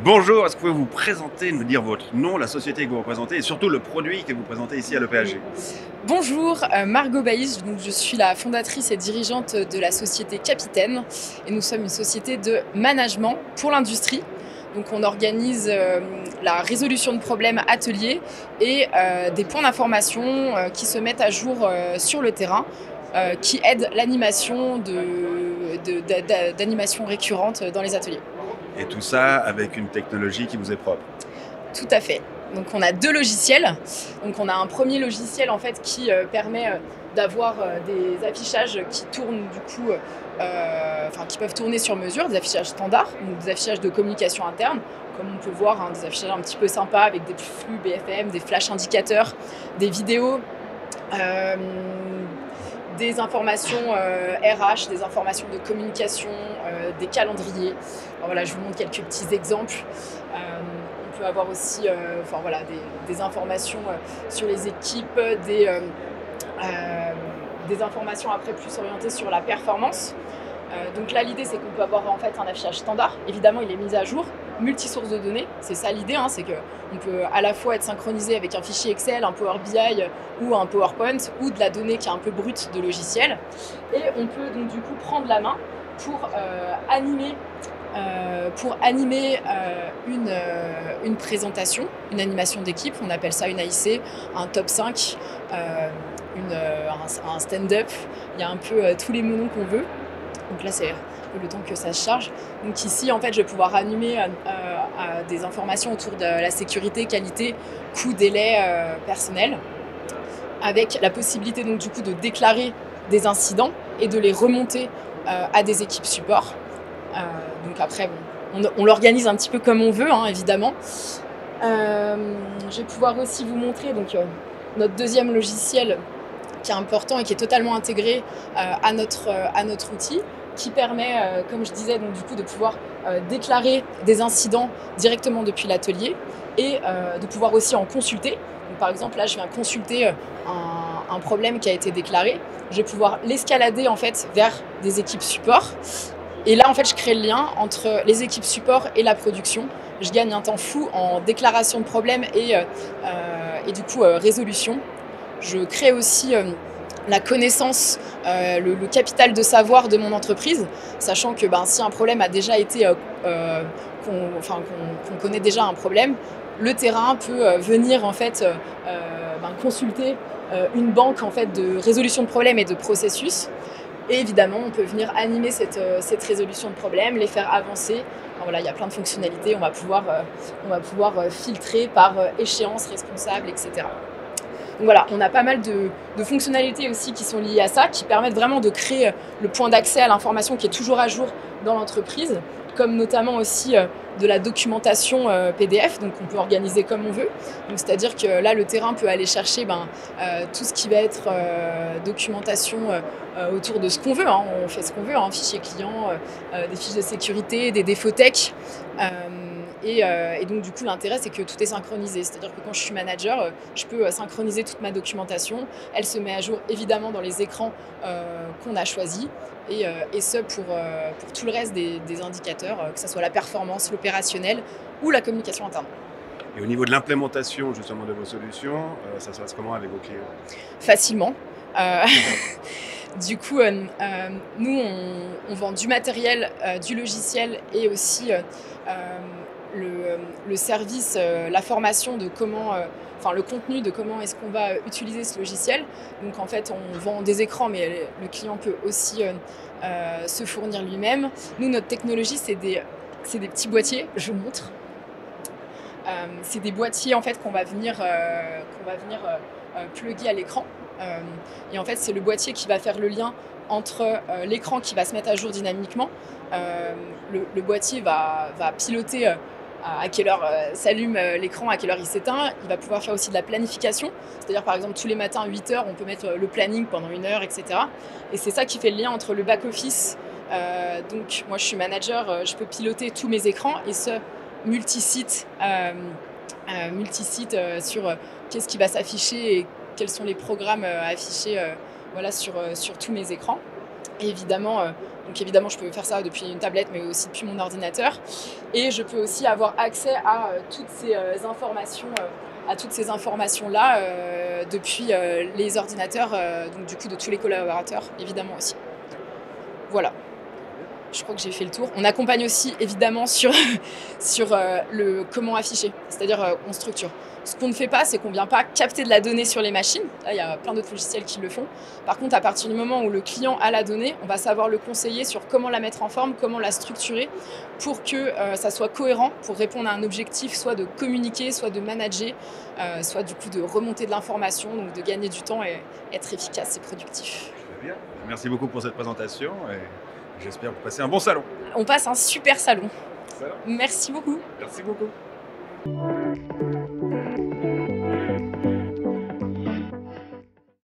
Bonjour, est-ce que vous pouvez vous présenter, nous dire votre nom, la société que vous représentez et surtout le produit que vous présentez ici à l'EPHG? Bonjour, Margot Baïs, donc je suis la fondatrice et dirigeante de la société Capitaine et nous sommes une société de management pour l'industrie. Donc on organise la résolution de problèmes ateliers et des points d'information qui se mettent à jour sur le terrain qui aident l'animation d'animations récurrentes dans les ateliers. Et tout ça avec une technologie qui vous est propre. Tout à fait. Donc on a deux logiciels. Donc on a un premier logiciel en fait qui permet d'avoir des affichages qui tournent du coup, qui peuvent tourner sur mesure, des affichages standards, donc des affichages de communication interne, comme on peut voir, des affichages un petit peu sympas avec des flux BFM, des flash indicateurs, des vidéos. Des informations RH, des informations de communication, des calendriers. Alors voilà, je vous montre quelques petits exemples. On peut avoir aussi des informations sur les équipes, des informations après plus orientées sur la performance. Donc là, l'idée, c'est qu'on peut avoir en fait un affichage standard. Évidemment, il est mis à jour, multi-source de données. C'est ça l'idée, c'est qu'on peut à la fois être synchronisé avec un fichier Excel, un Power BI ou un PowerPoint ou de la donnée qui est un peu brute de logiciel. Et on peut donc du coup prendre la main pour animer une présentation, une animation d'équipe. On appelle ça une AIC, un top 5, un stand-up. Il y a un peu tous les menus qu'on veut. Donc là, c'est le temps que ça se charge. Donc ici, en fait, je vais pouvoir animer des informations autour de la sécurité, qualité, coût, délai personnel, avec la possibilité donc du coup de déclarer des incidents et de les remonter à des équipes support. Donc après, on l'organise un petit peu comme on veut, évidemment. Je vais pouvoir aussi vous montrer notre deuxième logiciel qui est important et qui est totalement intégré à notre outil, qui permet, comme je disais, donc, du coup, de pouvoir déclarer des incidents directement depuis l'atelier et de pouvoir aussi en consulter. Donc, par exemple, là, je viens consulter un problème qui a été déclaré. Je vais pouvoir l'escalader en fait vers des équipes support. Et là, en fait, je crée le lien entre les équipes support et la production. Je gagne un temps fou en déclaration de problèmes et du coup, résolution. Je crée aussi la connaissance, le capital de savoir de mon entreprise, sachant que si un problème a déjà été, qu'on connaît déjà un problème, le terrain peut venir en fait consulter une banque en fait de résolution de problèmes et de processus. Et évidemment, on peut venir animer cette résolution de problèmes, les faire avancer. Alors voilà, il y a plein de fonctionnalités. On va pouvoir filtrer par échéance responsable, etc. Donc voilà, on a pas mal de fonctionnalités aussi qui sont liées à ça, qui permettent vraiment de créer le point d'accès à l'information qui est toujours à jour dans l'entreprise, comme notamment aussi de la documentation PDF, donc on peut organiser comme on veut. Donc c'est-à-dire que là, le terrain peut aller chercher tout ce qui va être documentation autour de ce qu'on veut. On fait ce qu'on veut, fichiers clients, des fiches de sécurité, des défauts tech. Et donc du coup l'intérêt c'est que tout est synchronisé, c'est-à-dire que quand je suis manager, je peux synchroniser toute ma documentation, elle se met à jour évidemment dans les écrans qu'on a choisis et ce pour tout le reste des indicateurs, que ce soit la performance, l'opérationnel ou la communication interne. Et au niveau de l'implémentation justement de vos solutions, ça se passe comment avec vos clients? Facilement. Du coup, nous, on vend du matériel, du logiciel et aussi le service, la formation de comment, le contenu de comment est-ce qu'on va utiliser ce logiciel. Donc en fait, on vend des écrans, mais le client peut aussi se fournir lui-même. Nous, notre technologie, c'est des petits boîtiers, je vous montre. C'est des boîtiers en fait qu'on va venir plugger à l'écran. Et en fait, c'est le boîtier qui va faire le lien entre l'écran qui va se mettre à jour dynamiquement. Le boîtier va piloter à quelle heure s'allume l'écran, à quelle heure il s'éteint. Il va pouvoir faire aussi de la planification, c'est-à-dire par exemple tous les matins à 8 heures, on peut mettre le planning pendant 1 heure, etc. Et c'est ça qui fait le lien entre le back-office. Donc moi je suis manager, je peux piloter tous mes écrans et ce multi-site sur qu'est-ce qui va s'afficher et quels sont les programmes affichés sur tous mes écrans. Donc évidemment, je peux faire ça depuis une tablette, mais aussi depuis mon ordinateur. Et je peux aussi avoir accès à toutes ces informations-là depuis les ordinateurs, donc du coup de tous les collaborateurs, évidemment aussi. Voilà. Je crois que j'ai fait le tour. On accompagne aussi évidemment sur le comment afficher, c'est-à-dire on structure. Ce qu'on ne fait pas, c'est qu'on ne vient pas capter de la donnée sur les machines. Là, il y a plein d'autres logiciels qui le font. Par contre, à partir du moment où le client a la donnée, on va savoir le conseiller sur comment la mettre en forme, comment la structurer pour que ça soit cohérent, pour répondre à un objectif, soit de communiquer, soit de manager, soit du coup de remonter de l'information, donc de gagner du temps et être efficace et productif. Très bien. Merci beaucoup pour cette présentation et j'espère que vous passez un bon salon. On passe un super salon. Excellent. Merci beaucoup. Merci beaucoup.